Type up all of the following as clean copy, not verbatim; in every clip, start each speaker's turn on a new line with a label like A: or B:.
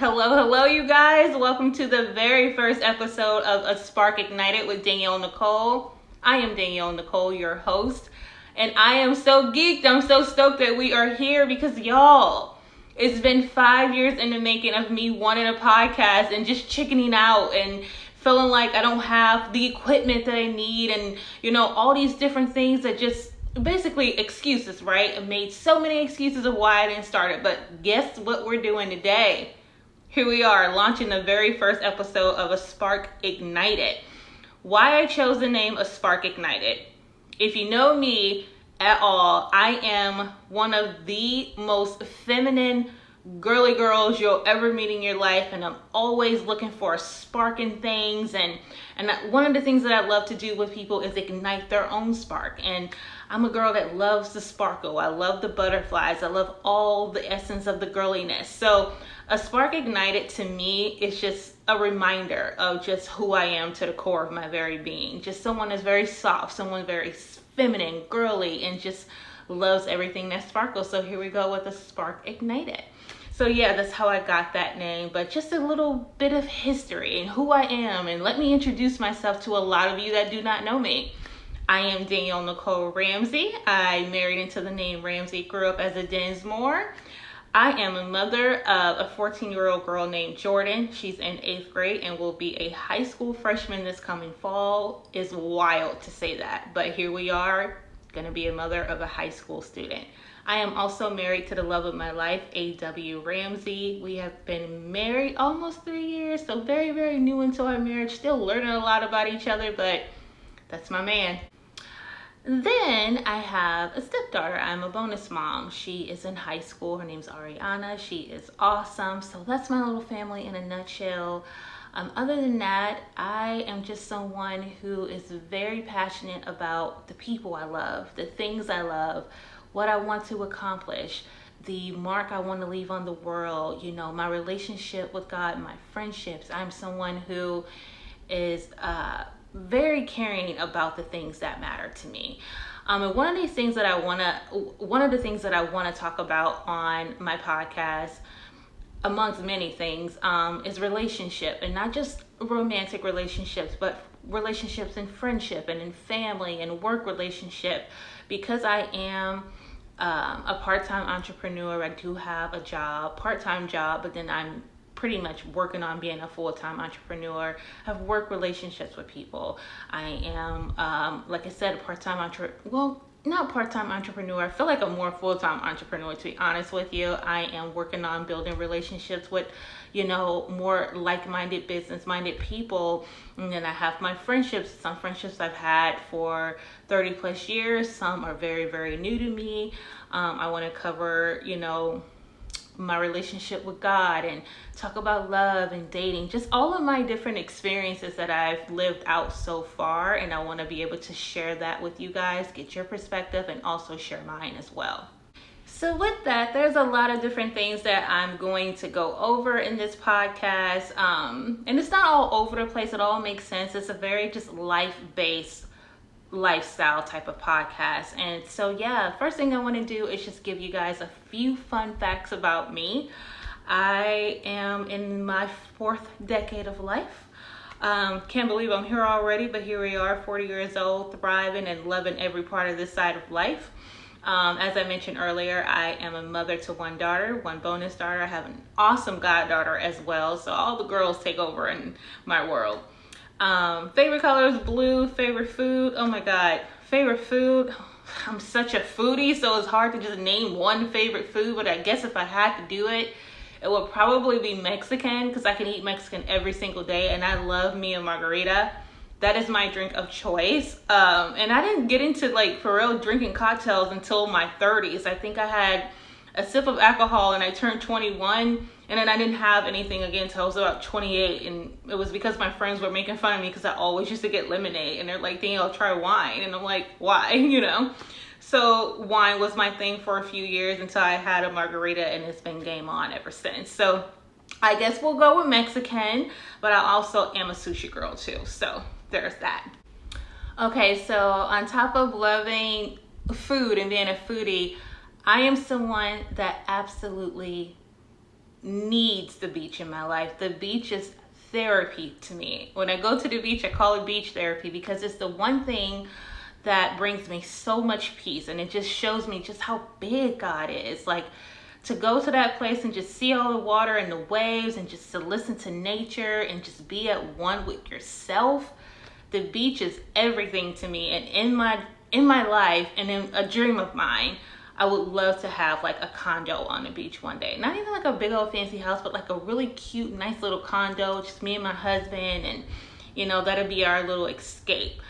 A: Hello, you guys. Welcome to the very first episode of A Spark Ignited with Danielle Nicole. I am Danielle Nicole, your host, and I am so geeked. I'm so stoked that we are here because, y'all, it's been 5 years in the making of me wanting a podcast and just chickening out and feeling like I don't have the equipment that I need and, all these different things that just basically excuses, right? I made so many excuses of why I didn't start it, but guess what we're doing today? Here we are launching the very first episode of A Spark Ignited. Why I chose the name A Spark Ignited. If you know me at all, I am one of the most feminine girly girls you'll ever meet in your life, and I'm always looking for a spark in things, and one of the things that I love to do with people is ignite their own spark. And I'm a girl that loves the sparkle. I love the butterflies. I love all the essence of the girliness. So A Spark Ignited to me is just a reminder of just who I am to the core of my very being. Just someone that's very soft, someone very feminine, girly, and just loves everything that sparkles. So here we go with A Spark Ignited. So yeah, that's how I got that name, but just a little bit of history and who I am, and let me introduce myself to a lot of you that do not know me. I am Danielle Nicole Ramsey. I married into the name Ramsey, grew up as a Dinsmore. I am a mother of a 14-year-old girl named Jordan. She's in 8th grade and will be a high school freshman this coming fall. It's wild to say that, but here we are, gonna be a mother of a high school student. I am also married to the love of my life, A.W. Ramsey. We have been married almost 3 years, so very, very new into our marriage. Still learning a lot about each other, but that's my man. Then I have a stepdaughter. I'm a bonus mom. She is in high school. Her name's Ariana. She is awesome. So that's my little family in a nutshell. Other than that, I am just someone who is very passionate about the people I love, the things I love, what I want to accomplish, the mark I want to leave on the world, my relationship with God, my friendships. I'm someone who is very caring about the things that matter to me. And one of the things that I want to talk about on my podcast, amongst many things, is relationship, and not just romantic relationships, but relationships in friendship and in family and work relationship. Because I am a part-time entrepreneur, I do have a part-time job, but then I'm pretty much working on being a full-time entrepreneur. I have work relationships with people. I am, like I said, not part-time entrepreneur. I feel like I'm more full-time entrepreneur, to be honest with you. I am working on building relationships with, more like-minded, business-minded people. And then I have my friendships. Some friendships I've had for 30 plus years. Some are very, very new to me. I want to cover, my relationship with God and talk about love and dating, just all of my different experiences that I've lived out so far. And I want to be able to share that with you guys, get your perspective, and also share mine as well. So with that, there's a lot of different things that I'm going to go over in this podcast. And it's not all over the place. It all makes sense. It's a very just life-based lifestyle type of podcast. And so yeah, first thing I want to do is just give you guys a few fun facts about me. I am in my 4th decade of life. Can't believe I'm here already, but here we are, 40 years old, thriving and loving every part of this side of life. As I mentioned earlier, I am a mother to one daughter, one bonus daughter. I have an awesome goddaughter as well, so all the girls take over in my world. Favorite color is blue. Favorite food, oh my god, favorite food, I'm such a foodie, so it's hard to just name one favorite food, but I guess if I had to do it, it would probably be Mexican, because I can eat Mexican every single day, and I love me a margarita. That is my drink of choice. And I didn't get into for real drinking cocktails until my 30s. I think I had a sip of alcohol and I turned 21, and then I didn't have anything again until I was about 28. And it was because my friends were making fun of me because I always used to get lemonade, and they're like, Danielle, try wine. And I'm like, why? So wine was my thing for a few years until I had a margarita, and it's been game on ever since. So I guess we'll go with Mexican, but I also am a sushi girl too. So there's that. Okay, so on top of loving food and being a foodie, I am someone that absolutely needs the beach in my life. The beach is therapy to me. When I go to the beach, I call it beach therapy because it's the one thing that brings me so much peace, and it just shows me just how big God is. Like, to go to that place and just see all the water and the waves and just to listen to nature and just be at one with yourself. The beach is everything to me. And in my life and in a dream of mine, I would love to have like a condo on the beach one day. Not even like a big old fancy house, but like a really cute, nice little condo, just me and my husband, and that'd be our little escape.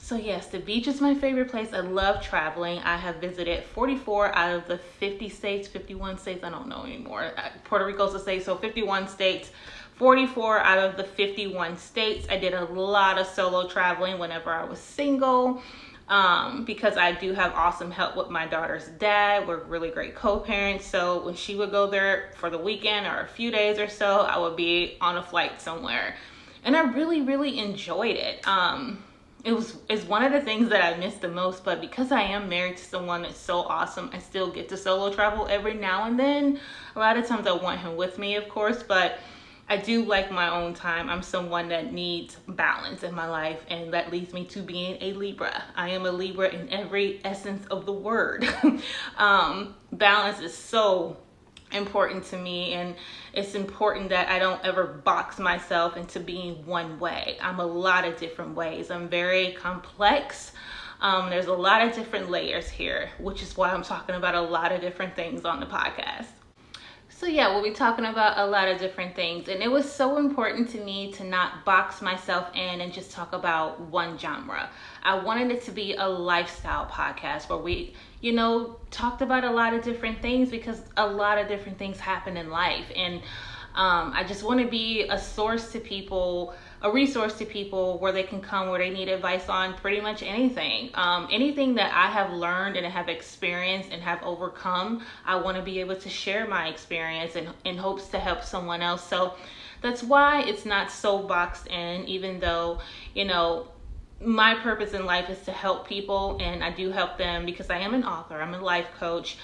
A: So yes, the beach is my favorite place. I love traveling. I have visited 44 out of the 50 states, 51 states, I don't know anymore. Puerto Rico's a state, so 51 states, 44 out of the 51 states. I did a lot of solo traveling whenever I was single, because I do have awesome help with my daughter's dad. We're really great co-parents. So when she would go there for the weekend or a few days or so, I would be on a flight somewhere. And I really, really enjoyed it. It's one of the things that I miss the most, but because I am married to someone that's so awesome, I still get to solo travel every now and then. A lot of times I want him with me, of course, but I do like my own time. I'm someone that needs balance in my life, and that leads me to being a Libra. I am a Libra in every essence of the word. Balance is so important to me, and it's important that I don't ever box myself into being one way. I'm a lot of different ways. I'm very complex. There's a lot of different layers here, which is why I'm talking about a lot of different things on the podcast. So yeah, we'll be talking about a lot of different things, and it was so important to me to not box myself in and just talk about one genre. I wanted it to be a lifestyle podcast where we, talked about a lot of different things, because a lot of different things happen in life, and I just want to be a resource to people where they can come, where they need advice on pretty much anything. Anything that I have learned and have experienced and have overcome, I want to be able to share my experience in hopes to help someone else. So that's why it's not so boxed in, even though, my purpose in life is to help people, and I do help them because I am an author, I'm a life coach.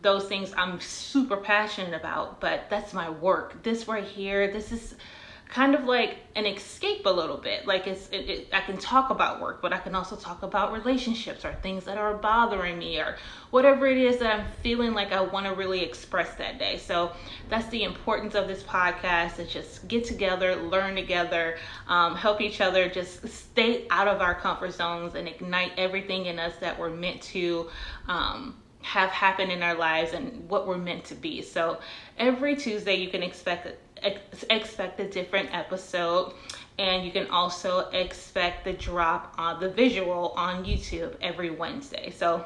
A: Those things I'm super passionate about, but that's my work. This right here, this is kind of like an escape a little bit. Like I can talk about work, but I can also talk about relationships or things that are bothering me or whatever it is that I'm feeling like I want to really express that day. So that's the importance of this podcast, to just get together, learn together, help each other, just stay out of our comfort zones and ignite everything in us that we're meant to have happen in our lives and what we're meant to be. So every Tuesday you can expect a different episode, and you can also expect the drop on the visual on YouTube every Wednesday. So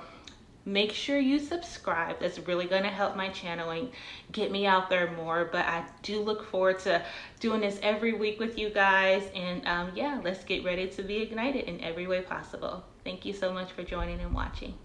A: make sure you subscribe. That's really going to help my channel and get me out there more. But I do look forward to doing this every week with you guys, and let's get ready to be ignited in every way possible. Thank you so much for joining and watching.